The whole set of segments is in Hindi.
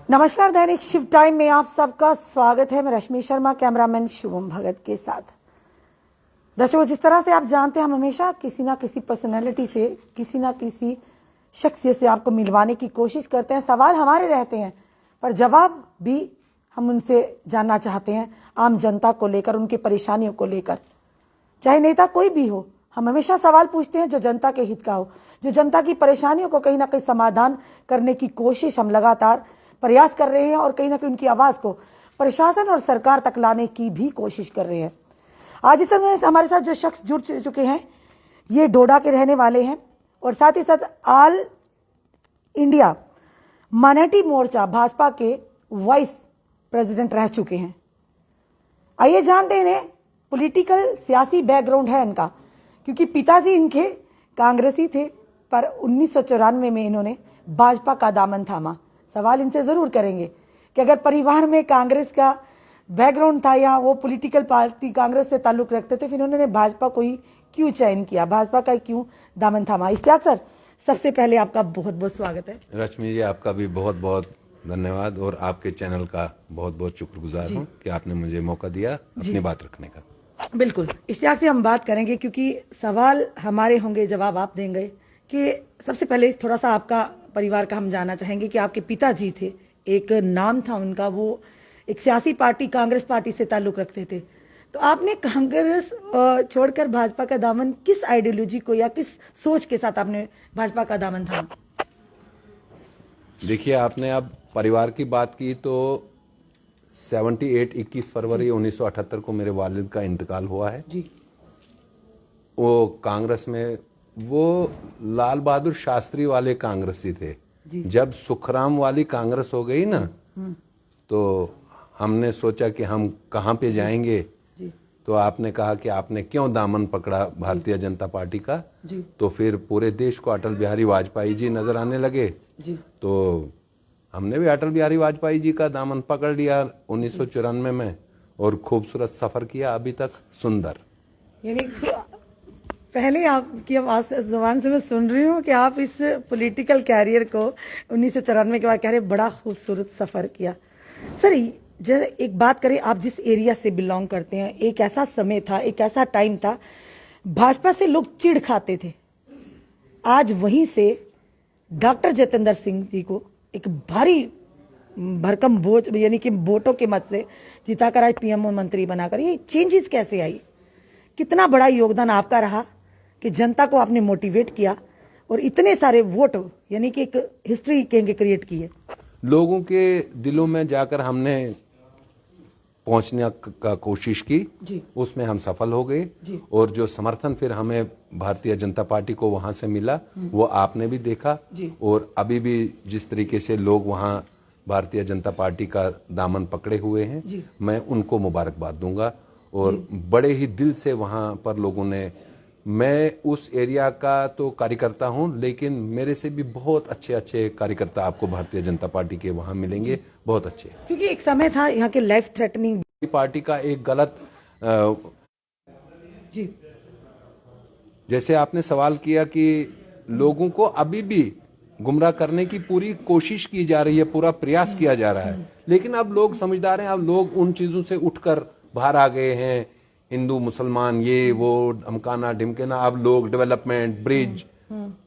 नमस्कार, दैनिक शिव टाइम में आप सबका स्वागत है। मैं रश्मि शर्मा, कैमरामैन शुभम भगत के साथ। दर्शकों, जिस तरह से आप जानते हैं, हम हमेशा किसी ना किसी पर्सनैलिटी से, किसी ना किसी शख्सियत से आपको मिलवाने की कोशिश करते हैं। सवाल हमारे रहते हैं, पर जवाब भी हम उनसे जानना चाहते हैं, आम जनता को लेकर, उनकी परेशानियों को लेकर। चाहे नेता कोई भी हो, हम हमेशा सवाल पूछते हैं जो जनता के हित का हो, जो जनता की परेशानियों को कहीं ना कहीं समाधान करने की कोशिश हम लगातार प्रयास कर रहे हैं और कहीं ना कहीं उनकी आवाज को प्रशासन और सरकार तक लाने की भी कोशिश कर रहे हैं। आज इस समय हमारे साथ जो शख्स जुड़ चुके हैं, ये डोडा के रहने वाले हैं और साथ ही साथ ऑल इंडिया माइनॉरिटी मोर्चा भाजपा के वाइस प्रेसिडेंट रह चुके हैं। आइए जानते हैं इन्हें, पॉलिटिकल सियासी बैकग्राउंड है इनका, क्योंकि पिताजी इनके कांग्रेसी थे, पर 1994 में इन्होंने भाजपा का दामन थामा। सवाल इनसे जरूर करेंगे कि अगर परिवार में कांग्रेस का बैकग्राउंड था या वो पॉलिटिकल पार्टी कांग्रेस से ताल्लुक रखते थे, फिर उन्होंने भाजपा को ही क्यों चयन किया, भाजपा का क्यों दामन थामा। इश्तियाक सर, सबसे पहले आपका बहुत बहुत स्वागत है। रश्मि जी, आपका भी बहुत बहुत धन्यवाद और आपके चैनल का बहुत बहुत शुक्रगुजार हूँ कि आपने मुझे मौका दिया अपनी बात रखने का। बिल्कुल, इश्तियाक से हम बात करेंगे, क्योंकि सवाल हमारे होंगे, जवाब आप देंगे। कि सबसे पहले थोड़ा सा आपका परिवार का हम जानना चाहेंगे कि आपके पिताजी थे, एक नाम था उनका, वो एक सियासी पार्टी कांग्रेस पार्टी से ताल्लुक रखते थे। तो आपने कांग्रेस छोड़कर भाजपा का दामन, किस आइडियोलॉजी को या किस सोच के साथ आपने भाजपा का दामन थामा? देखिए, आपने अब परिवार की बात की तो 21 फरवरी 1978 को मेरे वालिद का इंतकाल हुआ है जी। वो कांग्रेस में, वो लाल बहादुर शास्त्री वाले कांग्रेसी थे। जब सुखराम वाली कांग्रेस हो गई ना, तो हमने सोचा कि हम कहाँ पे जाएंगे। तो आपने कहा कि आपने क्यों दामन पकड़ा भारतीय जनता पार्टी का। तो फिर पूरे देश को अटल बिहारी वाजपेयी जी नजर आने लगे। तो हमने भी अटल बिहारी वाजपेयी जी का दामन पकड़ लिया 1994 में और खूबसूरत सफर किया अभी तक सुंदर। यानी पहले आपकी आवाज जुबान से मैं सुन रही हूँ कि आप इस पॉलिटिकल कैरियर को 1994 के बाद कह रहे बड़ा खूबसूरत सफर किया। सर, जब एक बात करें, आप जिस एरिया से बिलोंग करते हैं, एक ऐसा समय था, एक ऐसा टाइम था, भाजपा से लोग चिढ़ खाते थे। आज वहीं से डॉक्टर जितेंद्र सिंह जी को एक भारी भरकम वोट, यानी कि वोटों के मत से जिताकर आज पीएम मंत्री बनाकर, ये चेंजेस कैसे आई? कितना बड़ा योगदान आपका रहा कि जनता को आपने मोटिवेट किया और इतने सारे वोट, यानी कि एक हिस्ट्री कहेंगे, क्रिएट की है। लोगों के दिलों में जाकर हमने पहुंचने का कोशिश की, उसमें हम सफल हो गए। और जो समर्थन फिर हमें भारतीय जनता पार्टी को वहां से मिला, वो आपने भी देखा। और अभी भी जिस तरीके से लोग वहां भारतीय जनता पार्टी का दामन पकड़े हुए हैं, मैं उनको मुबारकबाद दूंगा। और बड़े ही दिल से वहां पर लोगों ने, मैं उस एरिया का तो कार्यकर्ता हूं, लेकिन मेरे से भी बहुत अच्छे अच्छे कार्यकर्ता आपको भारतीय जनता पार्टी के वहां मिलेंगे, बहुत अच्छे। क्योंकि एक समय था यहाँ के लाइफ थ्रेटनिंग पार्टी का एक गलत जी, जैसे आपने सवाल किया कि लोगों को अभी भी गुमराह करने की पूरी कोशिश की जा रही है, पूरा प्रयास किया जा रहा है, लेकिन अब लोग समझदार हैं। अब लोग उन चीजों से उठकर बाहर आ गए हैं। हिंदू मुसलमान, ये वो अमकाना ढिमकाना, अब लोग डेवलपमेंट, ब्रिज,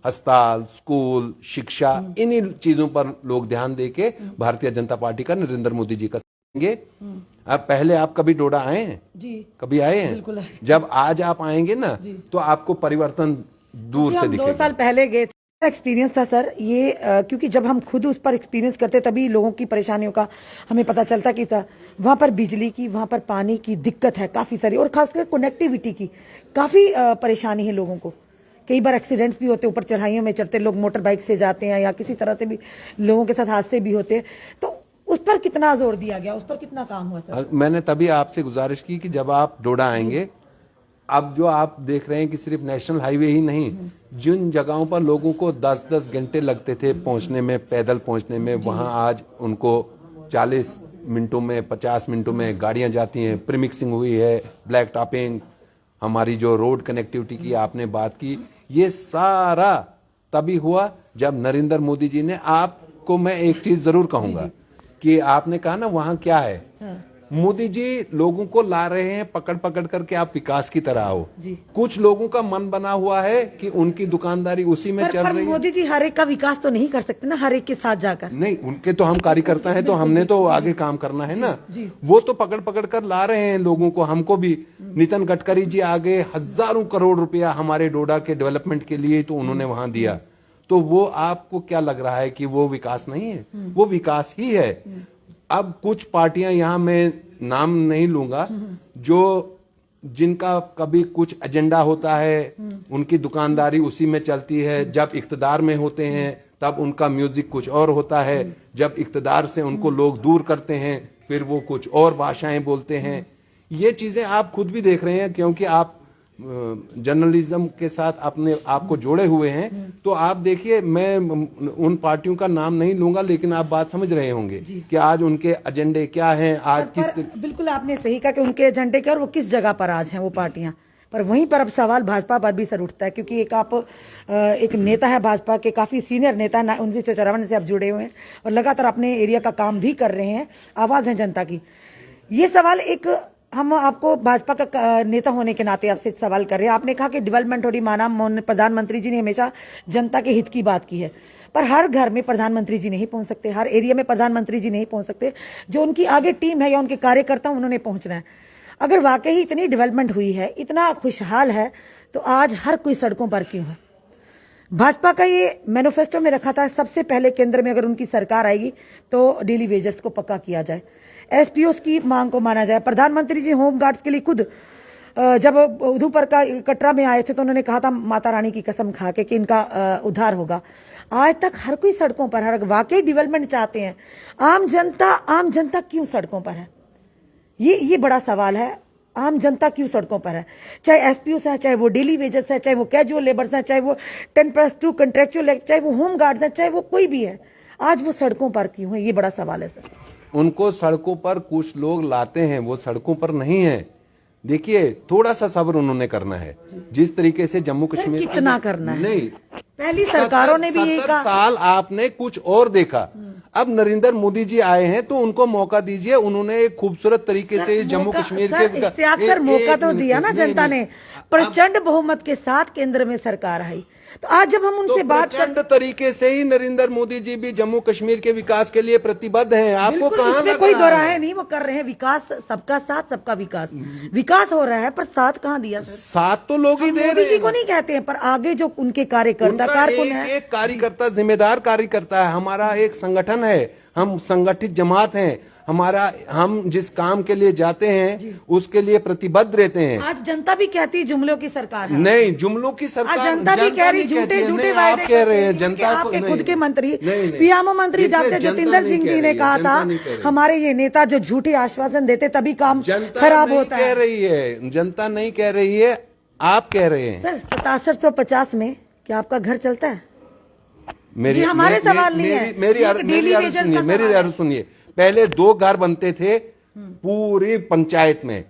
अस्पताल, स्कूल, शिक्षा, इन्हीं चीजों पर लोग ध्यान देके भारतीय जनता पार्टी का, नरेंद्र मोदी जी का देंगे। अब पहले आप कभी डोडा आए हैं? जी, कभी आए हैं? बिल्कुल आए। जब आज आप आएंगे ना, तो आपको परिवर्तन दूर से दिखेगा। 2 साल पहले गए थे, एक्सपीरियंस था सर ये, क्योंकि जब हम खुद उस पर एक्सपीरियंस करते तभी लोगों की परेशानियों का हमें पता चलता कि वहां पर बिजली की, वहां पर पानी की दिक्कत है काफी सारी, और खासकर कनेक्टिविटी की काफी परेशानी है लोगों को। कई बार एक्सीडेंट्स भी होते, ऊपर चढ़ाइयों में चढ़ते लोग मोटर बाइक से जाते हैं या किसी तरह से भी लोगों के साथ हादसे भी होते हैं। तो उस पर कितना जोर दिया गया, उस पर कितना काम हुआ सर? मैंने तभी आपसे गुजारिश की कि जब आप डोडा आएंगे, अब जो आप देख रहे हैं कि सिर्फ नेशनल हाईवे ही नहीं, जिन जगहों पर लोगों को 10-10 घंटे लगते थे पहुंचने में, पैदल पहुंचने में, वहां आज उनको 40 मिनटों में, 50 मिनटों में गाड़ियां जाती हैं। प्रीमिक्सिंग हुई है, ब्लैक टॉपिंग, हमारी जो रोड कनेक्टिविटी की आपने बात की, ये सारा तभी हुआ जब नरेंद्र मोदी जी ने, आपको मैं एक चीज जरूर कहूंगा कि आपने कहा ना वहां क्या है, मोदी जी लोगों को ला रहे हैं पकड़ पकड़ करके, आप विकास की तरह आओ। कुछ लोगों का मन बना हुआ है कि उनकी दुकानदारी उसी में चल रही है। मोदी जी हर एक का विकास तो नहीं कर सकते ना, हर एक के साथ जाकर। नहीं, उनके तो हम कार्यकर्ता हैं, तो हमने तो आगे काम करना है ना। वो तो पकड़ पकड़ कर ला रहे हैं लोगों को, हमको भी। नितिन गडकरी जी आगे हजारों करोड़ रुपया हमारे डोडा के डेवलपमेंट के लिए तो उन्होंने वहां दिया। तो वो आपको क्या लग रहा है कि वो विकास नहीं है? वो विकास ही है। अब कुछ पार्टियां, यहां मैं नाम नहीं लूंगा, जो जिनका कभी कुछ एजेंडा होता है, उनकी दुकानदारी उसी में चलती है। जब इख्तिदार में होते हैं तब उनका म्यूजिक कुछ और होता है, जब इख्तिदार से उनको लोग दूर करते हैं फिर वो कुछ और भाषाएं बोलते हैं। ये चीजें आप खुद भी देख रहे हैं, क्योंकि आप जर्नलिज्म के साथ अपने आप को जोड़े हुए हैं। तो आप देखिए, मैं उन पार्टियों का नाम नहीं लूंगा, लेकिन आप बात समझ रहे होंगे कि आज उनके एजेंडे क्या हैं, आज बिल्कुल आपने सही कहा कि उनके एजेंडे क्या और वो किस जगह पर आज हैं वो पार्टियां। पर वहीं पर अब सवाल भाजपा पर भी सर उठता है, क्योंकि एक नेता है भाजपा के, काफी सीनियर नेता है, 1954 से आप जुड़े हुए हैं और लगातार अपने एरिया का काम भी कर रहे हैं, आवाज है जनता की। ये सवाल हम आपको भाजपा का नेता होने के नाते आपसे सवाल कर रहे हैं। आपने कहा कि डेवलपमेंट हो रही, माना प्रधानमंत्री जी ने हमेशा जनता के हित की बात की है, पर हर घर में प्रधानमंत्री जी नहीं पहुंच सकते, हर एरिया में प्रधानमंत्री जी नहीं पहुंच सकते। जो उनकी आगे टीम है या उनके कार्यकर्ता उन्होंने पहुंचना है। अगर वाकई इतनी डेवलपमेंट हुई है, इतना खुशहाल है, तो आज हर कोई सड़कों पर क्यों है? भाजपा का ये मैनिफेस्टो में रखा था, सबसे पहले केंद्र में अगर उनकी सरकार आएगी तो डेली वेजेस को पक्का किया जाए, एसपीओ की मांग को माना जाए। प्रधानमंत्री जी होम गार्ड्स के लिए खुद जब उधमपुर का कटरा में आए थे तो उन्होंने कहा था माता रानी की कसम खा के कि इनका उद्धार होगा। आज तक हर कोई सड़कों पर है, वाकई डेवलपमेंट चाहते हैं। आम जनता क्यों सड़कों पर है? ये बड़ा सवाल है। आम जनता क्यों सड़कों पर है? चाहे एसपीओ है, चाहे वो डेली वेजेस है, चाहे वो कैजुअल लेबर्स है, चाहे वो 10+2 कंट्रेक्चुअल, चाहे वो होम गार्ड्स है, चाहे वो कोई भी है, आज वो सड़कों पर क्यों है? ये बड़ा सवाल है सर। उनको सड़कों पर कुछ लोग लाते हैं, वो सड़कों पर नहीं है। देखिए, थोड़ा सा सब्र उन्होंने करना है। जिस तरीके से जम्मू कश्मीर कितना करना है? नहीं, पहली सरकारों ने भी यही कहा। 70 साल आपने कुछ और देखा। अब नरेंद्र मोदी जी आए हैं तो उनको मौका दीजिए। उन्होंने एक खूबसूरत तरीके से जम्मू कश्मीर के अक्सर मौका तो दिया ना जनता ने। प्रचंड बहुमत के साथ केंद्र में सरकार आई, तो आज जब हम उनसे बात प्रचंड तरीके से ही नरेंद्र मोदी जी भी जम्मू कश्मीर के विकास के लिए प्रतिबद्ध हैं। आपको कहां इसमें कोई दो राय नहीं, वो कर रहे हैं विकास, सबका साथ सबका विकास हो रहा है, पर साथ कहां दिया? साथ तो लोग ही दे रहे हैं। मोदी जी को नहीं कहते हैं, पर आगे जो उनके कार्यकर्ता कारकुन है, एक कार्यकर्ता, जिम्मेदार कार्यकर्ता है। हमारा एक संगठन है, हम संगठित जमात हैं। हम जिस काम के लिए जाते हैं उसके लिए प्रतिबद्ध रहते हैं। आज जनता भी कहती है जुमलों की सरकार है। नहीं, जुमलों की सरकार जनता भी कह रही, झूठे वायदे आप कह रहे हैं। जनता आपके खुद के मंत्री पीएमओ मंत्री डॉक्टर जतिंदर सिंह जी ने कहा था, हमारे ये नेता जो झूठे आश्वासन देते तभी काम खराब होता है। कह रही है, जनता नहीं कह रही है, आप कह रहे हैं। सर 6750 में क्या आपका घर चलता है? हमारे सवाल नहीं है, मेरी अर्ज सुनिए। पहले 2 घर बनते थे पूरी पंचायत में,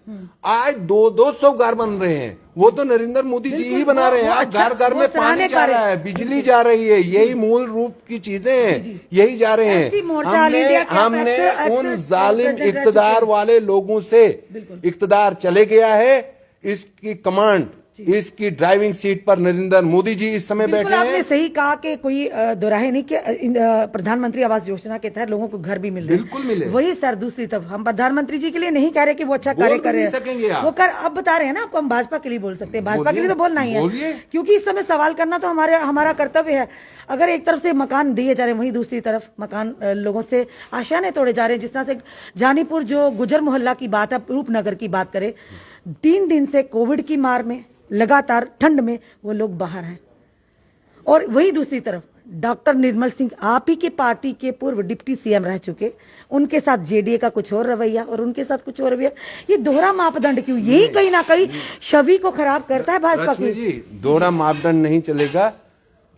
आज 200 घर बन रहे हैं। वो तो नरेंद्र मोदी जी ही बना रहे हैं। घर घर में पानी जा रहा है, बिजली जा रही है, यही मूल रूप की चीजें हैं, यही जा रहे हैं। हमने उन जालिम इख्तिदार वाले लोगों से इख्तिदार चले गया है। इसकी कमांड, इसकी ड्राइविंग सीट पर नरेंद्र मोदी जी इस समय बैठे हैं। आपने सही कहा कि कोई दोराहे नहीं कि प्रधानमंत्री आवास योजना के तहत लोगों को घर भी मिल रहे हैं। बिल्कुल मिले। वही सर, दूसरी तरफ हम प्रधानमंत्री जी के लिए नहीं कह रहे कि वो अच्छा कार्य कर रहे हैं, वो कर अब बता रहे हैं ना। आपको हम भाजपा के लिए बोल सकते हैं, भाजपा के लिए तो बोलना ही है, क्योंकि इस समय सवाल करना तो हमारा कर्तव्य है। अगर एक तरफ से मकान दिए जा रहे हैं, वहीं दूसरी तरफ मकान लोगों से आशाएं तोड़े जा रहे हैं। जिस तरह से जानीपुर जो गुजर मोहल्ला की बात है, रूपनगर की बात करें, 3 दिन से कोविड की मार में, लगातार ठंड में वो लोग बाहर हैं। और वही दूसरी तरफ डॉक्टर निर्मल सिंह, आप ही के पार्टी के पूर्व डिप्टी सीएम रह चुके, उनके साथ जेडीए का कुछ और रवैया और उनके साथ कुछ और रवैया। ये दोहरा मापदंड क्यों? यही कहीं ना कहीं छवि को खराब करता है भाजपा की। दोहरा मापदंड नहीं चलेगा,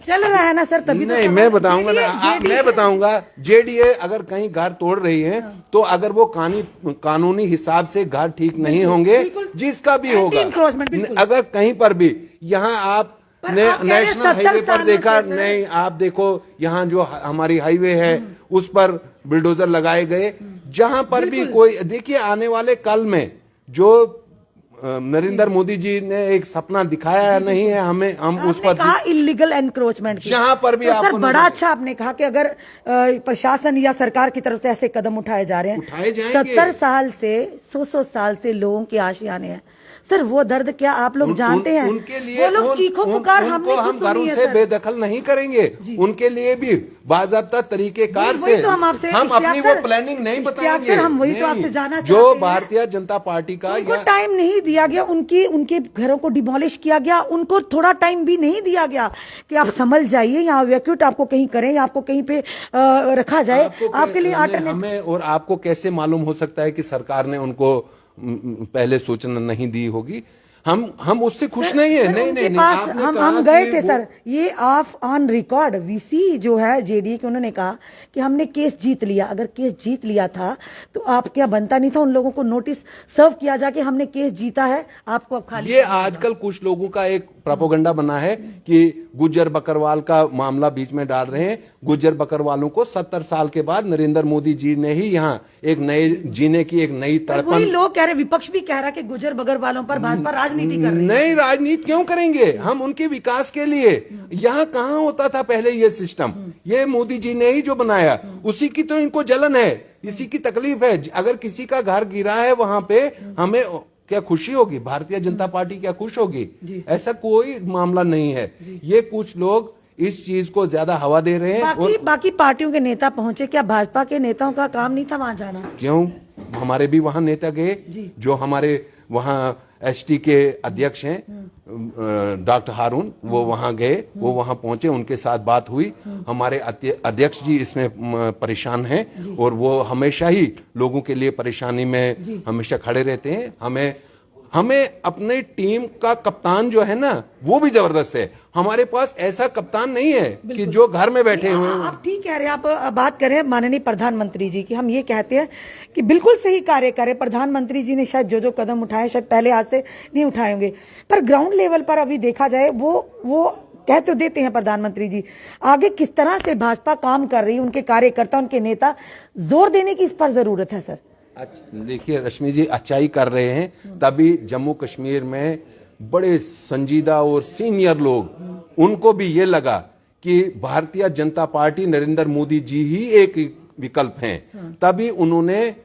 चल रहा है ना सर, तभी नहीं। मैं बताऊंगा ना, मैं बताऊंगा। जेडीए अगर कहीं घर तोड़ रही है तो अगर वो कानूनी हिसाब से घर ठीक नहीं होंगे, जिसका भी होगा, अगर कहीं पर भी, यहाँ आप नेशनल हाईवे पर देखा नहीं, आप देखो यहाँ जो हमारी हाईवे है उस पर बुलडोजर लगाए गए। जहां पर भी कोई, देखिए आने वाले कल में जो नरेंद्र मोदी जी ने एक सपना दिखाया नहीं है हमें, हम उस पर कहा इलीगल एनक्रोचमेंट जहां पर भी तो सर आपको बड़ा अच्छा आपने कहा कि अगर प्रशासन या सरकार की तरफ से ऐसे कदम उठाए जा रहे उठाए हैं, जाएंगे। 70 साल से 100 साल से लोगों के आशियाने हैं सर, वो दर्द क्या आप लोग जानते हैं? उनके लिए वो लोग चीखो पुकार हमने हम घरों से बेदखल नहीं करेंगे, उनके लिए भी बाकायदा तरीकेकार से तो हम आपसे हम अपनी वो प्लानिंग नहीं बताएंगे। हम वही तो आपसे जानना चाहते जो हैं। भारतीय जनता पार्टी का उनको टाइम नहीं दिया गया, उनके घरों को डिमोलिश किया गया, उनको थोड़ा टाइम भी नहीं दिया गया कि आप संभल जाइए, यहाँ वैक्यूट आपको कहीं करें या आपको कहीं पे रखा जाए, आपके लिए हमें और आपको कैसे मालूम हो सकता है कि सरकार ने उनको पहले सूचना नहीं दी होगी? हम उससे खुश नहीं है। नहीं पास हम गए थे सर, ये ऑफ ऑन रिकॉर्ड वीसी जो है जेडीए के, उन्होंने कहा कि हमने केस जीत लिया। अगर केस जीत लिया था तो आप क्या बनता नहीं था उन लोगों को नोटिस सर्व किया जाके हमने केस जीता है, आपको अब खाली। ये आजकल कुछ लोगों का एक प्रोपोगंडा बना है कि गुज्जर बकरवाल का मामला बीच में डाल रहे हैं। गुज्जर बकरवालों को 70 साल के बाद नरेंद्र मोदी जी ने ही यहाँ एक नए जीने की एक नई तड़पन। लोग कह रहे, विपक्ष भी कह रहा है कि गुज्जर बकरवालों पर भाजपा राजनीति कर रही है। नहीं, राजनीति क्यों करेंगे? हम उनके विकास के लिए, यहाँ कहाँ होता था पहले ये सिस्टम? ये मोदी जी ने ही जो बनाया, उसी की तो इनको जलन है, इसी की तकलीफ है। अगर किसी का घर गिरा है वहां पे, हमें क्या खुशी होगी? भारतीय जनता पार्टी क्या खुश होगी? ऐसा कोई मामला नहीं है। ये कुछ लोग इस चीज को ज्यादा हवा दे रहे हैं। बाकी पार्टियों के नेता पहुंचे, क्या भाजपा के नेताओं का काम नहीं था वहां जाना? क्यों? हमारे भी वहां नेता गए, जो हमारे वहां एसटी के अध्यक्ष हैं डॉक्टर हारून, वो वहां गए, वो वहां पहुंचे, उनके साथ बात हुई। हमारे अध्यक्ष जी इसमें परेशान हैं और वो हमेशा ही लोगों के लिए परेशानी में हमेशा खड़े रहते हैं। हमें अपने टीम का कप्तान जो है ना, वो भी जबरदस्त है। हमारे पास ऐसा कप्तान नहीं है कि जो घर में बैठे हुए हैं। आप ठीक कह रहे हैं, आप बात करें माननीय प्रधानमंत्री जी की, हम ये कहते हैं कि बिल्कुल सही कार्य करें। प्रधानमंत्री जी ने शायद जो कदम उठाए शायद पहले आज से नहीं उठाए होंगे, पर ग्राउंड लेवल पर अभी देखा जाए वो कह तो देते हैं प्रधानमंत्री जी, आगे किस तरह से भाजपा काम कर रही है, उनके कार्यकर्ता, उनके नेता, जोर देने की इस पर जरूरत है सर। देखिए रश्मि जी, अच्छाई कर रहे हैं, तभी जम्मू कश्मीर में बड़े संजीदा और सीनियर लोग, उनको भी ये लगा कि भारतीय जनता पार्टी, नरेंद्र मोदी जी ही एक विकल्प हैं। तभी उन्होंने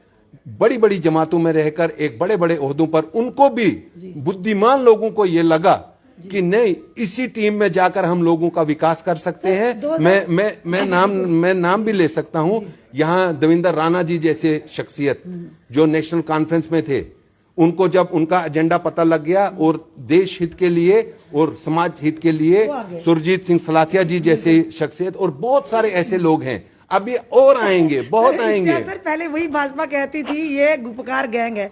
बड़ी बड़ी जमातों में रहकर एक बड़े बड़े ओहदों पर, उनको भी बुद्धिमान लोगों को ये लगा कि नहीं, इसी टीम में जाकर हम लोगों का विकास कर सकते हैं। मैं नाम भी ले सकता हूं। यहाँ देवेंद्र राणा जी जैसे शख्सियत जो नेशनल कॉन्फ्रेंस में थे, उनको जब उनका एजेंडा पता लग गया और देश हित के लिए और समाज हित के लिए सुरजीत सिंह सलाथिया जी जैसे शख्सियत, और बहुत सारे ऐसे लोग हैं, अभी और आएंगे, बहुत आएंगे। सर पहले वही भाजपा कहती थी ये गुपकार गैंग है,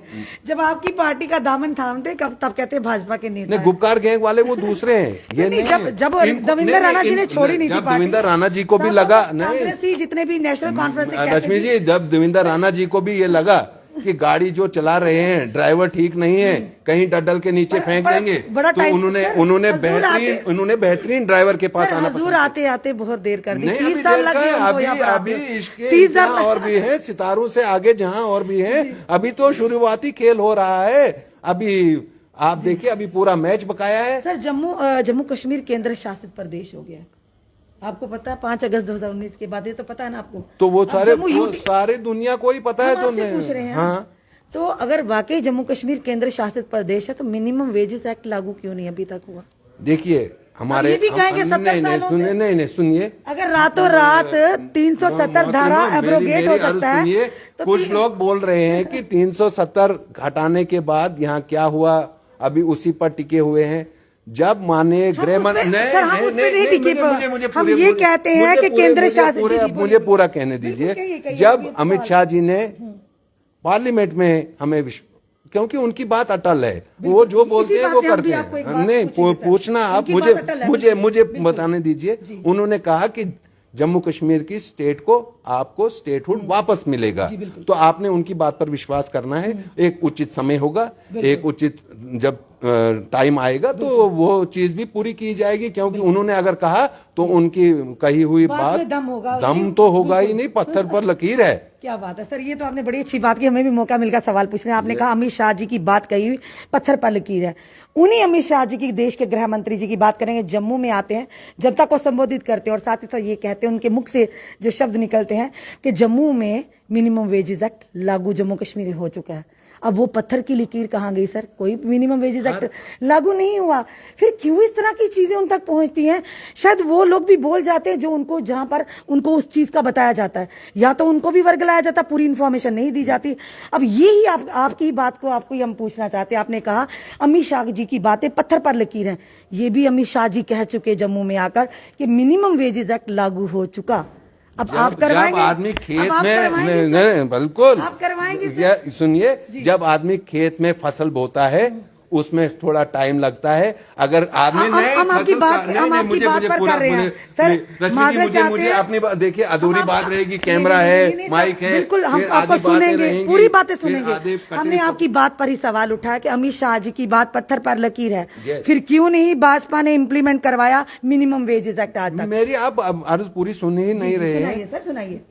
जब आपकी पार्टी का दामन थामते तब कहते भाजपा के नेता। नहीं, गुपकार गैंग वाले वो दूसरे हैं, ये नहीं। जब देवेंद्र राणा जी ने छोड़ी नहीं थी पार्टी, देवेंद्र राणा जी को भी लगा, नहीं जितने भी नेशनल कॉन्फ्रेंस, रश्मि जी, जब देवेंद्र राणा जी को भी ये लगा कि गाड़ी जो चला रहे हैं ड्राइवर ठीक नहीं है, कहीं डडल के नीचे फेंक देंगे, तो उन्होंने बेहतरीन ड्राइवर के पास आना पसंद। आते आते बहुत देर कर दी, 30 साल लगे। अभी इसके और भी है, सितारों से आगे जहां और भी है। अभी तो शुरुआती खेल हो रहा है। अभी आप देखिए, अभी पूरा मैच बकाया है। सर जम्मू कश्मीर केंद्र शासित प्रदेश हो गया, आपको पता है 5 अगस्त 2019 के बाद, ये तो पता है ना आपको? तो वो सारे दुनिया को ही पता है। तो पूछ रहे हैं। हाँ। तो अगर वाकई जम्मू कश्मीर केंद्र शासित प्रदेश है तो मिनिमम वेजेस एक्ट लागू क्यों नहीं अभी तक हुआ? देखिए हमारे, ये भी कहेंगे 70 सालों से। नहीं सुनिए, अगर रातों रात 370 धारा एब्रोगेट हो सकता है, तो कुछ लोग बोल रहे हैं कि 370 हटाने के बाद यहाँ क्या हुआ, अभी उसी पर टिके हुए हैं। जब माने गृह मंत्री, हम ये कहते हैं कि केंद्र शासित, मुझे पूरा कहने दीजिए। जब अमित शाह जी ने पार्लियामेंट में हमें, क्योंकि उनकी बात अटल है, वो जो बोलते हैं वो करते हैं। नहीं पूछना आप, मुझे बताने दीजिए। उन्होंने कहा कि जम्मू कश्मीर की स्टेट को आपको स्टेटहुड वापस मिलेगा। तो आपने उनकी बात पर विश्वास करना है। एक उचित समय होगा, एक उचित जब टाइम आएगा तो वो चीज भी पूरी की जाएगी, क्योंकि उन्होंने अगर कहा तो उनकी कही हुई बात में दम होगा, दम तो होगा ही नहीं, पत्थर पर लकीर है। क्या बात है सर, ये तो आपने बड़ी अच्छी बात की, हमें भी मौका मिल गया सवाल पूछने। आपने कहा अमित शाह जी की बात कही हुई पत्थर पर लकीर है। उन्हीं अमित शाह जी की, देश के गृह मंत्री जी की बात करेंगे। जम्मू में आते हैं, जनता को संबोधित करते हैं और साथ ही साथ ये कहते हैं, उनके मुख से जो शब्द निकलते हैं कि जम्मू में मिनिमम वेजेस एक्ट लागू जम्मू कश्मीर में हो चुका है। अब वो पत्थर की लकीर कहाँ गई सर? कोई मिनिमम वेजेस एक्ट लागू नहीं हुआ। फिर क्यों इस तरह की चीजें उन तक पहुंचती हैं? शायद वो लोग भी बोल जाते हैं जो उनको, जहां पर उनको उस चीज का बताया जाता है, या तो उनको भी वर्गलाया जाता, पूरी इंफॉर्मेशन नहीं दी जाती। अब यही आपकी बात को आपको हम पूछना चाहते हैं। आपने कहा अमित शाह जी की बातें पत्थर पर लकीर हैं। ये भी अमित शाह जी कह चुके जम्मू में आकर कि मिनिमम वेजेस एक्ट लागू हो चुका। अब आप करवाएंगे? जब आदमी खेत में नहीं, बिल्कुल आप करवाएंगे? सुनिए, जब आदमी खेत में फसल बोता है उसमें थोड़ा टाइम लगता है। अगर आदमी हम आपकी बात पर कर रहे हैं सर। मुझे अपनी देखिए, अधूरी बात रहेगी, कैमरा है, माइक है, बिल्कुल हम आपको सुनेंगे, पूरी बातें सुनेंगे। हमने आपकी बात पर ही सवाल उठाया कि अमित शाह जी की बात पत्थर पर लकीर है, फिर क्यों नहीं भाजपा ने इम्प्लीमेंट करवाया मिनिमम वेजेस एक्ट आज तक? मेरी आप अर्ज पूरी सुन ही नहीं रहे हैं सर, सुनाइए।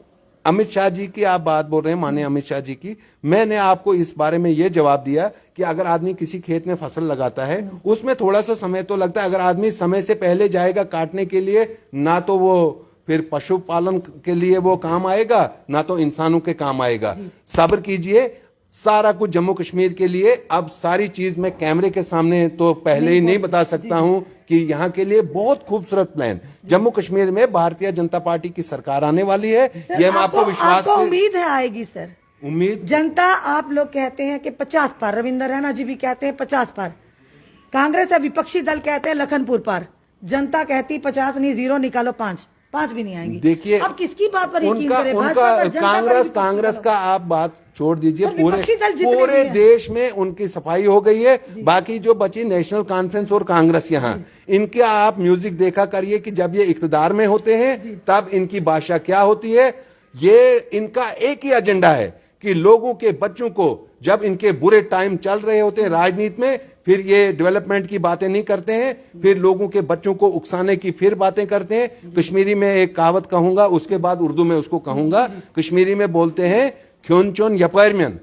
अमित शाह जी की आप बात बोल रहे हैं, माननीय अमित शाह जी की। मैंने आपको इस बारे में यह जवाब दिया कि अगर आदमी किसी खेत में फसल लगाता है उसमें थोड़ा सा समय तो लगता है। अगर आदमी समय से पहले जाएगा काटने के लिए, ना तो वो फिर पशुपालन के लिए वो काम आएगा, ना तो इंसानों के काम आएगा। सब्र कीजिए, सारा कुछ जम्मू कश्मीर के लिए। अब सारी चीज मैं कैमरे के सामने तो पहले ही नहीं बता सकता हूं कि यहाँ के लिए बहुत खूबसूरत प्लान। जम्मू कश्मीर में भारतीय जनता पार्टी की सरकार आने वाली है, ये हम आपको विश्वास, उम्मीद है आएगी सर। उम्मीद जनता, आप लोग कहते हैं कि 50 पार, रविंद्र रैना जी भी कहते हैं 50 पार, कांग्रेस या विपक्षी दल कहते हैं लखनपुर पार, जनता कहती 50 नहीं, 0 निकालो, 5 भी नहीं आएंगी। देखिए, अब किसकी बात पर यकीन करें? उनका कांग्रेस का आप बात छोड़ दीजिए, पूरे देश में उनकी सफाई हो गई है। बाकी जो बची नेशनल कॉन्फ्रेंस और कांग्रेस, यहाँ इनके आप म्यूजिक देखा करिए कि जब ये इख्तिदार में होते हैं तब इनकी भाषा क्या होती है। ये इनका एक ही एजेंडा है कि लोगों के बच्चों को, जब इनके बुरे टाइम चल रहे होते हैं राजनीति में, फिर ये डेवलपमेंट की बातें नहीं करते हैं, फिर लोगों के बच्चों को उकसाने की फिर बातें करते हैं। कश्मीरी में एक कहावत कहूंगा, उसके बाद उर्दू में उसको कहूंगा। कश्मीरी में बोलते हैं ख्योन चोन यपैरमेन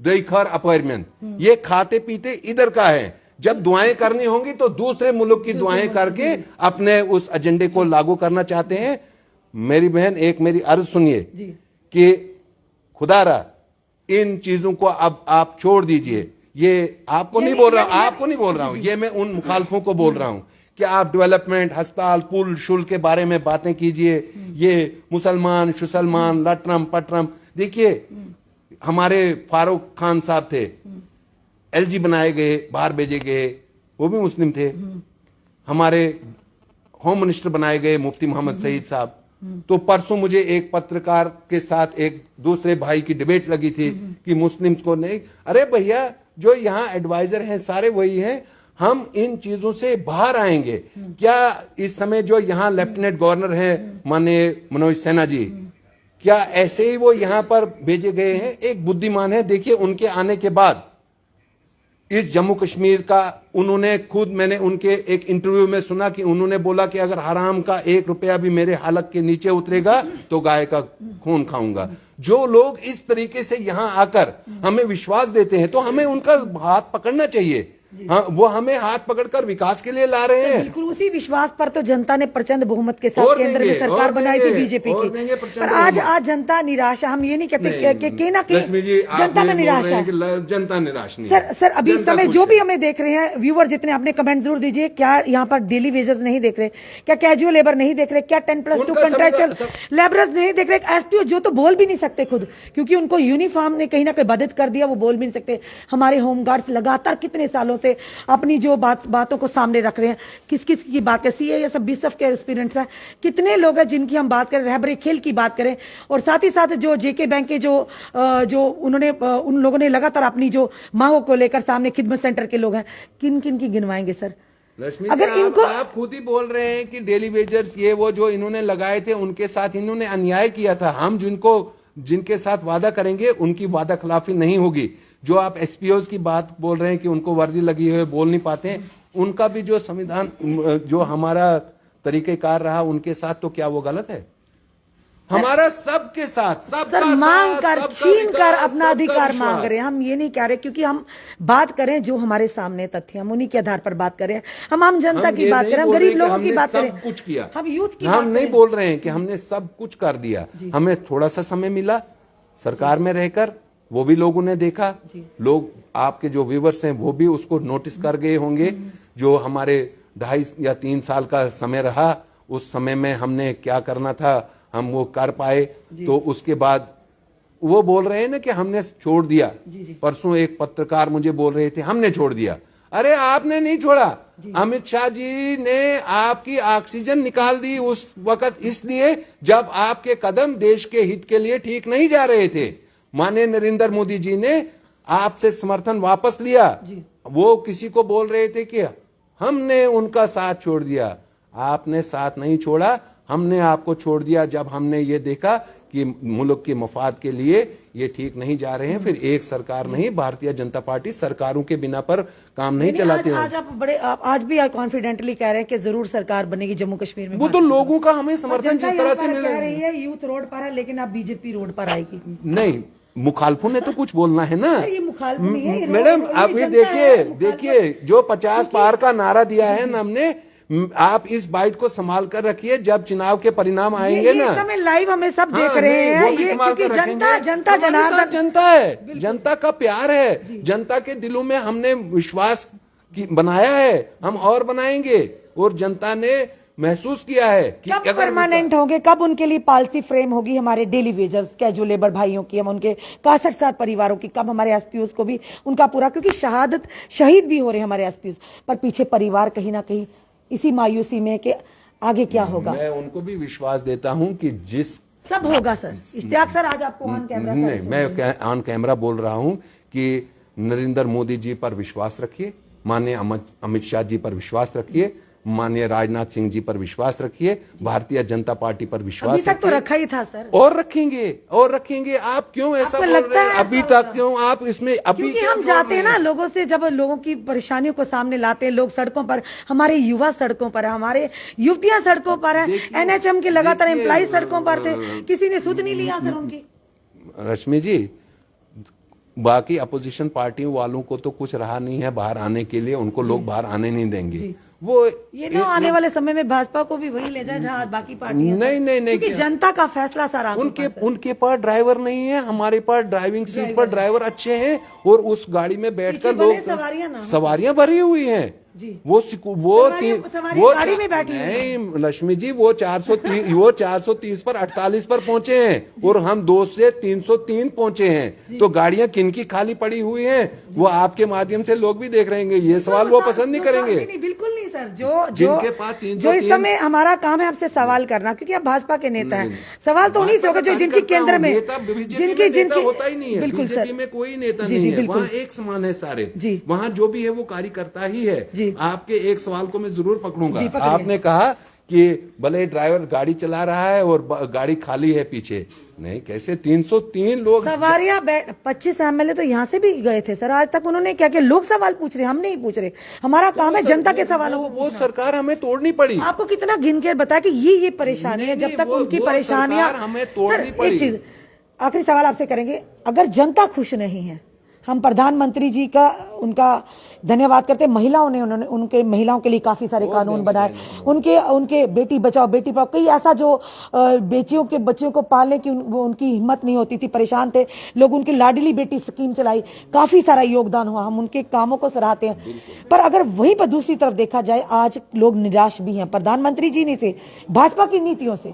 दईखर अपैरमेन। ये खाते पीते इधर का है। जब दुआएं करनी होंगी तो दूसरे मुल्क की दुआएं करके अपने उस एजेंडे को लागू करना चाहते हैं। मेरी बहन, एक मेरी अर्ज सुनिए कि खुदारा इन चीजों को अब आप छोड़ दीजिए। ये आपको नहीं बोल रहा हूं, ये मैं उन मुखालफों को बोल रहा हूं कि आप डेवलपमेंट, अस्पताल, पुल शुल के बारे में बातें कीजिए। ये मुसलमान शुसलमान, लटरम पटरम, देखिए हमारे फारूक खान साहब थे, एलजी बनाए गए, बाहर भेजे गए, वो भी मुस्लिम थे। हमारे होम मिनिस्टर बनाए गए मुफ्ती मोहम्मद सईद साहब। तो परसों मुझे एक पत्रकार के साथ एक दूसरे भाई की डिबेट लगी थी कि मुस्लिम्स को नहीं। अरे भैया, जो यहाँ एडवाइजर हैं सारे वही हैं। हम इन चीजों से बाहर आएंगे क्या? इस समय जो यहाँ लेफ्टिनेंट गवर्नर हैं माननीय मनोज सिन्हा जी, क्या ऐसे ही वो यहाँ पर भेजे गए हैं? एक बुद्धिमान है, देखिए उनके आने के बाद इस जम्मू कश्मीर का, उन्होंने खुद, मैंने उनके एक इंटरव्यू में सुना कि उन्होंने बोला कि अगर हराम का 1 रुपया भी मेरे हलक के नीचे उतरेगा तो गाय का खून खाऊंगा। जो लोग इस तरीके से यहां आकर हमें विश्वास देते हैं तो हमें उनका हाथ पकड़ना चाहिए। हाँ, वो हमें हाथ पकड़कर विकास के लिए ला रहे हैं। बिल्कुल उसी विश्वास पर तो जनता ने प्रचंड बहुमत के साथ केंद्र में सरकार बनाई थी बीजेपी की। पर आज जनता निराशा, हम ये नहीं कहते कि ना कि जनता में निराशा है, जनता निराश नहीं। सर अभी इस समय जो भी हमें देख रहे हैं व्यूअर, जितने अपने कमेंट जरूर दीजिए, क्या यहाँ पर डेली वेजेस नहीं देख रहे? क्या कैजुअल लेबर नहीं देख रहे? क्या 10+2 कॉन्ट्रैक्चुअल लेबरर्स नहीं देख रहे? एसटीओ जो तो बोल भी नहीं सकते खुद, क्योंकि उनको यूनिफॉर्म ने कहीं ना कहीं बाधित कर दिया, वो बोल भी नहीं सकते। हमारे होमगार्ड्स लगातार कितने सालों से अपनी जो बातों को सामने रख रहे हैं, किस किस की बात है, सीए सब बीएसएफ के एक्सपीरियंस है, कितने लोग हैं जिनकी हम बात करें, रहबरे खेल की बात करें, और साथ ही साथ जो जेके बैंक के जो उन्होंने उन लोगों ने लगातार अपनी जो मांगों को लेकर सामने खिदमत सेंटर के लोग हैं, किन किन की गिनवाएंगे सर? लक्ष्मी अगर जी, इनको आप खुद ही बोल रहे हैं कि डेली वेजर्स ये वो जो इन्होंने लगाए थे उनके साथ इन्होंने अन्याय किया था। हम जिनके साथ वादा करेंगे उनकी वादा खिलाफी नहीं होगी। जो आप एसपीओज की बात बोल रहे हैं कि उनको वर्दी लगी हुई बोल नहीं पाते हैं, उनका भी जो संविधान जो हमारा तरीकेकार रहा उनके साथ, तो क्या वो गलत है? हमारा सबके साथ सबका सर मांग साथ, कर सबका छीन कर विकास, अपना सबका अधिकार विश्वास। मांग रहे हैं। हम ये नहीं कह रहे, क्योंकि हम बात करें जो हमारे सामने तथ्य, हम उन्हीं के आधार पर बात करें। हम आम जनता हम की ये बात नहीं करें, हम बोल रहे गरीब कि लोगों की हमने बात सब करें, कुछ किया। हम यूथ की हम बात नहीं करें। बोल रहे हैं कि हमने सब कुछ कर दिया। हमें थोड़ा सा समय मिला सरकार में रहकर, वो भी लोगों ने देखा। लोग आपके जो व्यूवर्स हैं वो भी उसको नोटिस कर गए होंगे। जो हमारे 2.5 या 3 साल का समय रहा, उस समय में हमने क्या करना था हम वो कर पाए। तो उसके बाद वो बोल रहे हैं ना कि हमने छोड़ दिया। परसों एक पत्रकार मुझे बोल रहे थे हमने छोड़ दिया। अरे आपने नहीं छोड़ा, अमित शाह जी ने आपकी ऑक्सीजन निकाल दी उस वक्त, इसलिए जब आपके कदम देश के हित के लिए ठीक नहीं जा रहे थे। माननीय नरेंद्र मोदी जी ने आपसे समर्थन वापस लिया। वो किसी को बोल रहे थे कि हमने उनका साथ छोड़ दिया। आपने साथ नहीं छोड़ा, हमने आपको छोड़ दिया जब हमने ये देखा कि मुल्क के मफाद के लिए ये ठीक नहीं जा रहे हैं। फिर एक सरकार नहीं, भारतीय जनता पार्टी सरकारों के बिना पर काम नहीं चलाती है। आज आप आज भी कॉन्फिडेंटली कह रहे हैं कि जरूर सरकार बनेगी जम्मू कश्मीर में। वो तो लोगों का हमें समर्थन जनता जिस तरह यहाँ से पर मिले, कह रही है यूथ रोड पर है, लेकिन अब बीजेपी रोड पर आएगी। नहीं, मुखालफों ने तो कुछ बोलना है ना। ये मुखालफ नहीं है, ये मैडम रोड- आप ये ये जनता है, देखिए जो 50 पार का नारा दिया है ना हमने, आप इस बाइट को संभाल कर रखिए। जब चुनाव के परिणाम आएंगे ना, इस समय लाइव हमें सब देख हाँ, रहे नहीं, हैं। वो भी ये संभाल क्योंकि कर रखेंगे। जनता हमारे साथ जनार्दन जनता है, जनता का प्यार है, जनता के दिलों में हमने विश्वास बनाया है, हम और बनाएंगे। और जनता ने महसूस किया है कि कब परमानेंट होंगे, कब उनके लिए पॉलिसी फ्रेम होगी हमारे डेली वेजर्स कैजुअल लेबर भाइयों की, हम उनके 61 परिवारों की, कब हमारे एसपीओस को भी उनका पूरा, क्योंकि शहीद भी हो रहे हैं हमारे एसपीओस, पर पीछे परिवार कहीं ना कहीं इसी मायूसी में कि आगे क्या होगा। मैं उनको भी विश्वास देता हूं कि जिस सब होगा सर। इश्तियाक सर आज आपको ऑन कैमरा नहीं, मैं ऑन कैमरा बोल रहा हूं कि नरेंद्र मोदी जी पर विश्वास रखिए, माननीय अमित शाह जी पर विश्वास रखिए, माननीय राजनाथ सिंह जी पर विश्वास रखिए, भारतीय जनता पार्टी पर विश्वास अभी तक तो रखिए। रखा ही था सर, और रखेंगे। आप क्यों ऐसा आपको बोल लगता रहे हैं? है अभी ऐसा तक होगा? क्यों आप इसमें अभी क्योंकि क्या हम जोड़ जाते रहे हैं ना लोगों से, जब लोगों की परेशानियों को सामने लाते हैं, लोग सड़कों पर, हमारे युवा सड़कों पर है, हमारे युवतियां सड़कों पर है, देखिए, एनएचएम के लगातार देखिए, एम्प्लॉय सड़कों पर थे, किसी ने सुध नहीं लिया सर उनकी। रश्मि जी, बाकी अपोजिशन पार्टियों वालों को तो कुछ रहा नहीं है बाहर आने के लिए, उनको लोग बाहर आने नहीं देंगे। वो ये ना आने वाले समय में भाजपा को भी वही ले जाए जहां आज बाकी पार्टियां। नहीं, क्योंकि जनता का फैसला सारा उनके पास ड्राइवर नहीं है, हमारे पास ड्राइविंग सीट पर ड्राइवर अच्छे हैं, और उस गाड़ी में बैठकर लोग सवारियां भरी हुई हैं। वो गाड़ी में बैठी नहीं लक्ष्मी जी, वो 430 पर 48 पर पहुंचे हैं और हम 2 से 303 पहुंचे हैं। तो गाड़ियां किनकी खाली पड़ी हुई हैं वो आपके माध्यम से लोग भी देख रहे हैं। ये सवाल वो पसंद नहीं करेंगे। नहीं, बिल्कुल नहीं सर। जिनके पास 303 जो इस समय हमारा काम है आपसे सवाल करना, क्योंकि आप भाजपा के नेता हैं। सवाल तो उन्हीं से होगा जो जिनकी केंद्र में जिनकी होता ही नहीं है। बिल्कुल सर, में कोई नेता नहीं है, वहाँ एक समान है सारे। वहाँ जो भी है वो कार्यकर्ता ही है। आपके एक सवाल को मैं जरूर पकड़ूंगा। आपने कहा कि भले ड्राइवर गाड़ी चला रहा है और गाड़ी खाली है पीछे, नहीं कैसे 303 लोग सवारियां 25 एमएलए तो यहाँ से भी गए थे सर। आज तक उन्होंने क्या लोग सवाल पूछ रहे, हम नहीं पूछ रहे। हमारा काम है जनता के सवालों को। वो सरकार हमें तोड़नी पड़ी। आपको कितना गिन के बताया कि ये परेशानी है, जब तक उनकी परेशानियां हमें तोड़नी पड़ी। एक चीज आखिरी सवाल आपसे करेंगे, अगर जनता खुश नहीं है, हम प्रधानमंत्री जी का उनका धन्यवाद करते हैं। उन्होंने उनके महिलाओं के लिए काफी सारे कानून बनाए, उनके बेटी बचाओ बेटी पढ़ाओ, कई ऐसा जो बेटियों के बच्चों को पालने की उनकी हिम्मत नहीं होती थी, परेशान थे लोग, उनकी लाडली बेटी स्कीम चलाई, काफी सारा योगदान हुआ, हम उनके कामों को सराहते हैं। पर अगर वहीं पर दूसरी तरफ देखा जाए, आज लोग निराश भी हैं प्रधानमंत्री जी ने से, भाजपा की नीतियों से,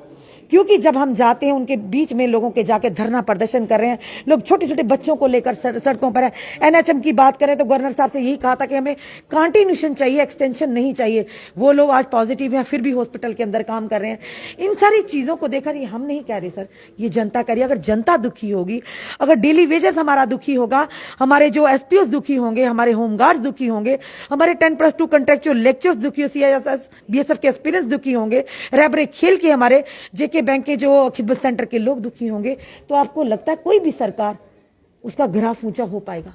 क्योंकि जब हम जाते हैं उनके बीच में, लोगों के जाके धरना प्रदर्शन कर रहे हैं, लोग छोटे छोटे बच्चों को लेकर सड़कों पर है। एनएचएम की बात करें तो गवर्नर साहब से यही कहा था कि हमें कंटिन्यूशन चाहिए, एक्सटेंशन नहीं चाहिए। वो लोग आज पॉजिटिव हैं, फिर भी हॉस्पिटल के अंदर काम कर रहे हैं। इन सारी चीजों को देखकर ये हम नहीं कह रहे सर, ये जनता कह रही है। अगर जनता दुखी होगी, अगर डेली वेजेस हमारा दुखी होगा, हमारे जो एसपीओ दुखी होंगे, हमारे होमगार्ड्स दुखी होंगे, हमारे 10+2 कॉन्ट्रेक्चुअल लेक्चर्स दुखी हो, सीआईएसएस बीएसएफ के एस्पिरेंट्स दुखी होंगे, रैबरे खेल के हमारे जेके बैंक के जो खिदमत सेंटर के लोग दुखी होंगे, तो आपको लगता है कोई भी सरकार उसका ग्राफ ऊंचा हो पाएगा?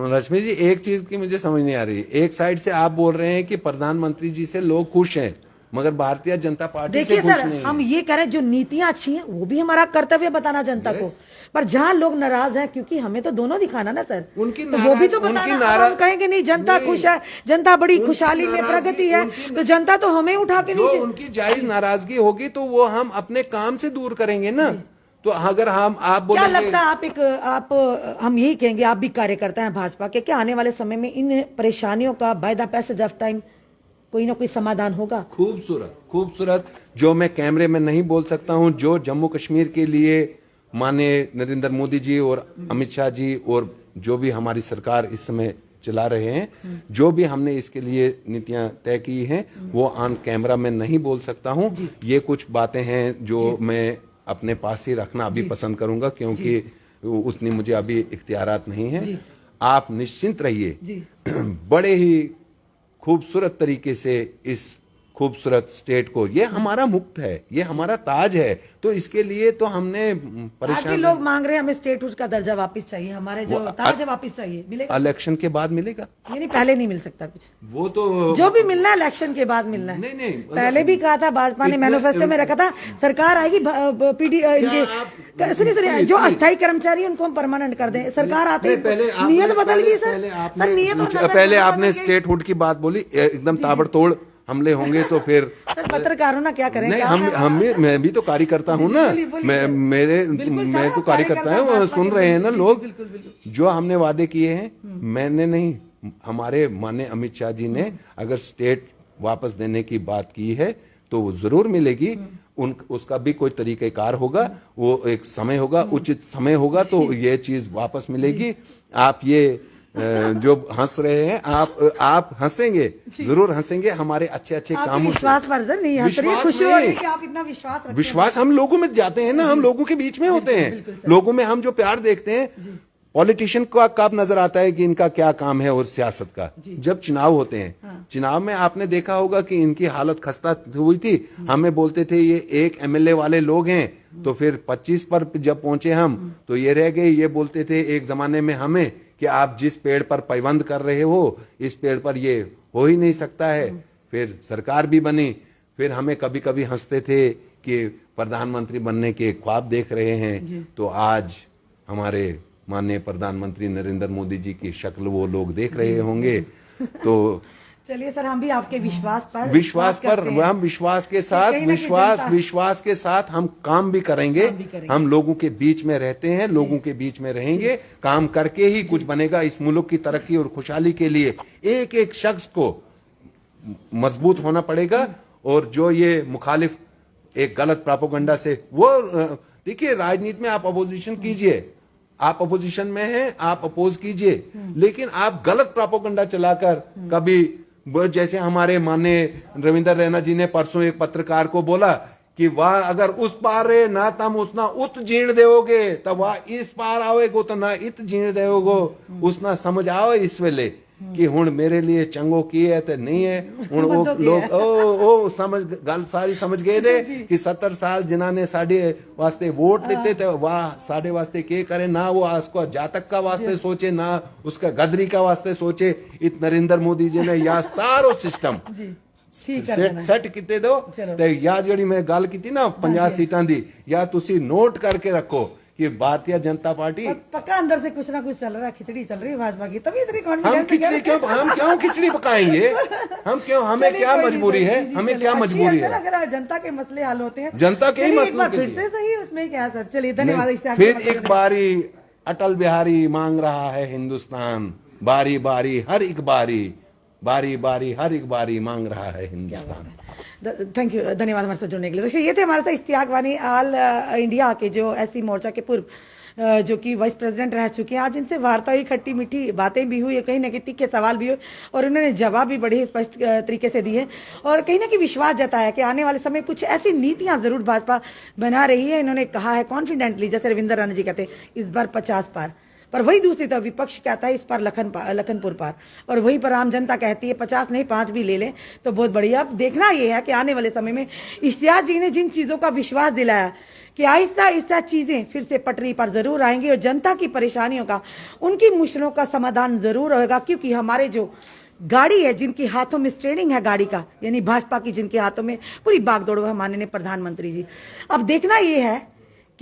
रश्मि जी, एक चीज की मुझे समझ नहीं आ रही। एक साइड से आप बोल रहे हैं कि प्रधानमंत्री जी से लोग खुश हैं, मगर भारतीय जनता पार्टी से खुश नहीं है। हम ये करें, जो नीतियां अच्छी हैं वो भी हमारा कर्तव्य बताना जनता को, पर जहां लोग नाराज हैं, क्योंकि हमें तो दोनों दिखाना ना सर, उनकी तो वो भी तो बताना। हम कहेंगे नहीं जनता खुश है, जनता बड़ी खुशहाली में प्रगति है, तो जनता तो हमें उठा के नीचे। उनकी जायज नाराजगी होगी तो वो हम अपने काम से दूर करेंगे ना। तो अगर आप क्या लगता है हम यही कहेंगे, आप भी कार्यकर्ता हैं भाजपा के, क्या आने वाले समय में इन परेशानियों का by the passage of time कोई ना कोई समाधान होगा? खूबसूरत जो मैं कैमरे में नहीं बोल सकता हूं, जो जम्मू कश्मीर के लिए माननीय नरेंद्र मोदी जी और अमित शाह जी और जो भी हमारी सरकार इस समय चला रहे हैं, जो भी हमने इसके लिए नीतियां तय की हैं, वो ऑन कैमरा में नहीं बोल सकता हूं। ये कुछ बातें हैं जो मैं अपने पास ही रखना अभी पसंद करूंगा, क्योंकि उतनी मुझे अभी इख्तियारात नहीं है। आप निश्चिंत रहिए, बड़े ही खूबसूरत तरीके से इस खूबसूरत स्टेट को, ये हमारा मुकुट है, ये हमारा ताज है, तो इसके लिए तो हमने परेशान। लोग मांग रहे हैं हमें स्टेटहुड का दर्जा वापस चाहिए, हमारे जो ताज है वापस चाहिए। मिलेगा इलेक्शन के बाद मिलेगा, नहीं पहले नहीं मिल सकता कुछ। वो तो जो भी मिलना है इलेक्शन के बाद मिलना है। नहीं पहले भी कहा था भाजपा ने, मैनिफेस्टो में रखा था, सरकार आएगी सुनिए जो अस्थायी कर्मचारी उनको हम परमानेंट कर दें, सरकार आते ही नियत बदल गई सर। पहले आपने स्टेटहुड की बात बोली, एकदम ताबड़तोड़ हमले होंगे तो फिर पत्रकारों ना क्या करें? नहीं, मैं भी तो कार्यकर्ता हूँ ना, मैं तो कार्यकर्ता हूँ, वो सुन रहे हैं ना लोग। जो हमने वादे किए हैं, मैंने नहीं, हमारे माननीय अमित शाह जी ने अगर स्टेट वापस देने की बात की है तो वो जरूर मिलेगी। उसका भी कोई तरीकेकार होगा, वो एक समय होगा, उचित समय होगा तो ये चीज वापस मिलेगी। आप ये जो हंस रहे हैं, आप हंसेंगे, जरूर हंसेंगे हमारे अच्छे कामों से। विश्वास पर नहीं हंस रही, खुशी हो रही है कि आप इतना विश्वास रखते हैं। विश्वास हम लोगों में जाते हैं ना, हम लोगों के बीच में होते हैं, लोगों में हम जो प्यार देखते हैं। पॉलिटिशियन को कब नजर आता है कि इनका क्या काम है, और सियासत का जब चुनाव होते हैं। चुनाव में आपने देखा होगा कि इनकी हालत खस्ता हुई थी। हमें बोलते थे ये 1 MLA वाले लोग हैं, तो फिर 25 पर जब पहुंचे हम तो ये रह गए। ये बोलते थे एक जमाने में हमें कि आप जिस पेड़ पर पैबंद कर रहे हो, इस पेड़ पर ये हो ही नहीं सकता है। फिर सरकार भी बनी, फिर हमें कभी कभी हंसते थे कि प्रधानमंत्री बनने के ख्वाब देख रहे हैं। तो आज हमारे माननीय प्रधानमंत्री नरेंद्र मोदी जी की शक्ल वो लोग देख रहे होंगे। तो चलिए सर, हम भी आपके विश्वास पर हम विश्वास के साथ हम काम भी करेंगे। हम लोगों के बीच में रहते हैं, लोगों के बीच में रहेंगे, काम करके ही कुछ बनेगा। इस मुल्क की तरक्की और खुशहाली के लिए एक एक शख्स को मजबूत होना पड़ेगा। और जो ये मुखालिफ एक गलत प्रोपेगेंडा से, वो देखिए, राजनीति में आप अपोजिशन कीजिए, आप अपोजिशन में हैं, आप अपोज कीजिए, लेकिन आप गलत प्रोपेगेंडा चलाकर कभी, जैसे हमारे माननीय रविंद्र रैना जी ने परसों एक पत्रकार को बोला कि वाह अगर उस पार रे ना तम उसना उत जीण देओगे, तब वाह इस पार आओगे तो ना इत जीण देओगो। उसना समझ आओ इस वेले कि हुण मेरे लिए चंगो की है तो नहीं है। हुण वो लोग ओ समझ गल सारी समझ गए थे कि 70 साल जिन्होंने साडे वास्ते वोट लेते थे, वाह साडे वास्ते के करे ना, वो उसको जातक का वास्ते सोचे ना उसका गदरी का वास्ते सोचे। इत नरेंद्र मोदी जी ने या सारो सिस्टम सेट किते दो। ते या जड़ी मैं गल की ना 50 सीटां दी, या तुसी नोट करके रखो कि भारतीय जनता पार्टी पक्का अंदर से कुछ ना कुछ चल रहा है, खिचड़ी चल रही है भाजपा की, तभी इतनी हम क्यों खिचड़ी पकाएंगे? हमें क्या मजबूरी है? हमें क्या मजबूरी है? अगर जनता के मसले हल होते हैं, जनता के ही मसलों के फिर से सही, उसमें क्या सर। चलिए धन्यवाद। फिर एक बारी अटल बिहारी मांग रहा है हिंदुस्तान, बारी बारी हर एक बारी, बारी बारी हर एक बारी मांग रहा है हिंदुस्तान। थैंक यू, धन्यवाद हमारे साथ जुड़ने के लिए। देखिए ये थे हमारे साथ इश्तियाक वानी ऑल इंडिया के जो एससी मोर्चा के पूर्व जो कि वाइस प्रेसिडेंट रह चुके हैं। आज इनसे वार्ता हुई, खट्टी मीठी बातें भी हुई, कहीं ना कहीं तीखे सवाल भी हुए और उन्होंने जवाब भी बड़े स्पष्ट तरीके से दिए और कहीं ना कहीं विश्वास जताया कि आने वाले समय कुछ ऐसी नीतियां जरूर भाजपा बना रही है। इन्होंने कहा है कॉन्फिडेंटली, जैसे रविंद्र राणा जी कहते हैं इस बार 50 पार, पर वही दूसरी तरफ विपक्ष कहता है इस पर लखनपुर पार, और वहीं पर आम जनता कहती है 50 नहीं 5 भी ले लें तो बहुत बढ़िया। अब देखना यह है कि आने वाले समय में इश्तियाक जी ने जिन चीजों का विश्वास दिलाया कि आहिस्ता आहिस्ता चीजें फिर से पटरी पर जरूर आएंगी और जनता की परेशानियों का, उनकी मुश्किलों का समाधान जरूर होगा, क्योंकि हमारे जो गाड़ी है, जिनके हाथों में स्टीयरिंग है गाड़ी का, यानी भाजपा की जिनके हाथों में पूरी बागडोर है, माननीय प्रधानमंत्री जी। अब देखना यह है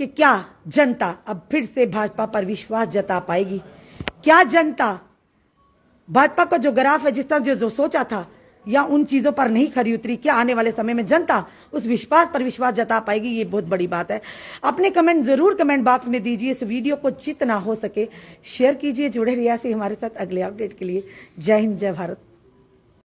कि क्या जनता अब फिर से भाजपा पर विश्वास जता पाएगी। क्या जनता भाजपा का जो ग्राफ है, जिस तरह जो सोचा था, या उन चीजों पर नहीं खरी उतरी, क्या आने वाले समय में जनता उस विश्वास पर विश्वास जता पाएगी, ये बहुत बड़ी बात है। अपने कमेंट जरूर कमेंट बॉक्स में दीजिए। इस वीडियो को जितना हो सके शेयर कीजिए। जुड़े रहिए ऐसे हमारे साथ अगले अपडेट के लिए। जय हिंद, जय भारत।